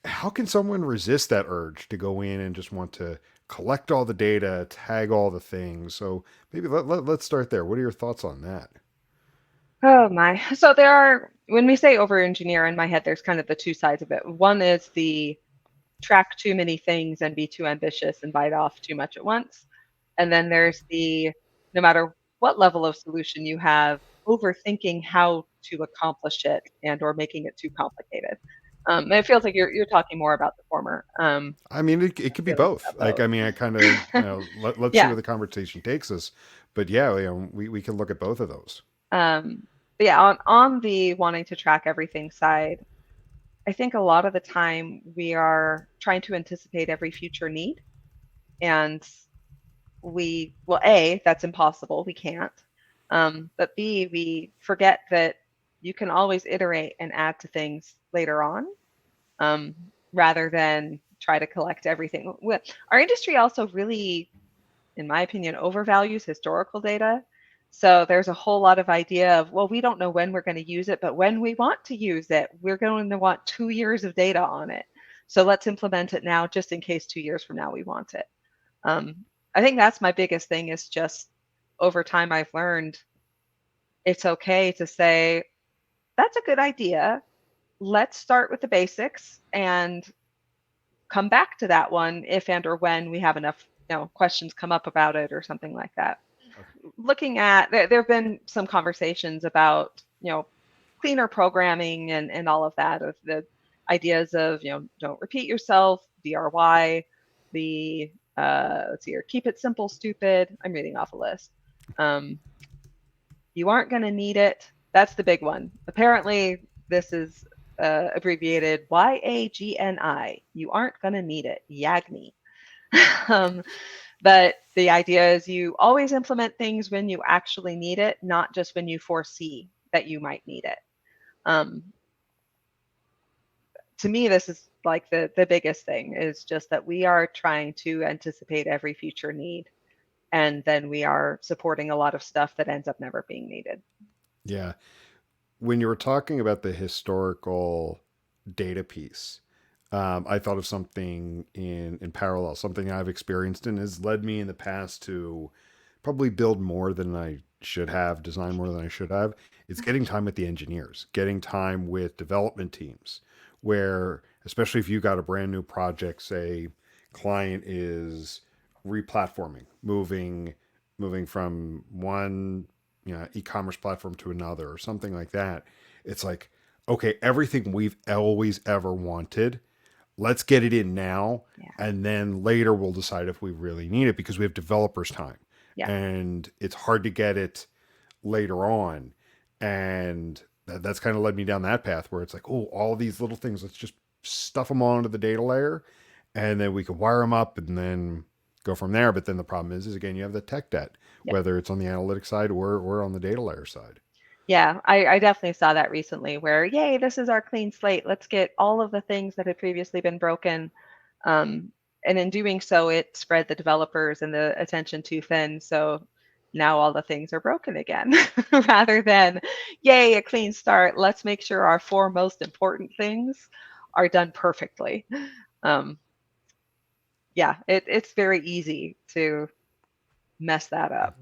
how can someone resist that urge to go in and just want to collect all the data, tag all the things? So maybe let's start there. What are your thoughts on that? Oh my. So there are, when we say over engineer in my head, there's kind of the two sides of it. One is the track too many things and be too ambitious and bite off too much at once. And then there's the, no matter what level of solution you have, overthinking how to accomplish it and or making it too complicated. And it feels like you're talking more about the former. I mean, it could be Feelings both. about Like, I mean, I kind of, let's see yeah. where the conversation takes us. But yeah, we can look at both of those. But yeah, on the wanting to track everything side, I think a lot of the time we are trying to anticipate every future need. And well, A, that's impossible. We can't. But B, we forget that you can always iterate and add to things later on, um, rather than try to collect everything. Our industry also really, in my opinion, overvalues historical data. So there's a whole lot of idea of, well, we don't know when we're going to use it, but when we want to use it, we're going to want 2 years of data on it. So let's implement it now just in case 2 years from now we want it. Um, I think that's my biggest thing is just over time I've learned it's okay to say, that's a good idea. Let's start with the basics and come back to that one if and or when we have enough, questions come up about it or something like that. Okay. Looking at there have been some conversations about, cleaner programming and all of that, of the ideas of, don't repeat yourself, DRY, the let's see here, keep it simple, stupid. I'm reading off a list. Um, you aren't going to need it. That's the big one. Apparently, this is abbreviated YAGNI. You aren't going to need it. YAGNI. um, but the idea is you always implement things when you actually need it, not just when you foresee that you might need it. Um, to me, this is like the biggest thing is just that we are trying to anticipate every future need, and then we are supporting a lot of stuff that ends up never being needed. Yeah. When you were talking about the historical data piece, I thought of something in parallel, something I've experienced and has led me in the past to probably build more than I should have, design more than I should have. It's getting time with the engineers, getting time with development teams, where especially if you got a brand new project, say client is replatforming, moving from one e-commerce platform to another or something like that. It's like, okay, everything we've always ever wanted, let's get it in now, Yeah. and then later we'll decide if we really need it because we have developers time, Yeah. and it's hard to get it later on. And that's kind of led me down that path where it's like, oh, all these little things, let's just stuff them all into the data layer, and then we can wire them up and then go from there. But then the problem is again, you have the tech debt, Yeah. whether it's on the analytics side or on the data layer side. Yeah, I definitely saw that recently where, yay, this is our clean slate. Let's get all of the things that had previously been broken. Um, and in doing so, it spread the developers and the attention too thin. So now all the things are broken again, rather than, yay, a clean start. Let's make sure our four most important things are done perfectly. Um, yeah, it's very easy to mess that up.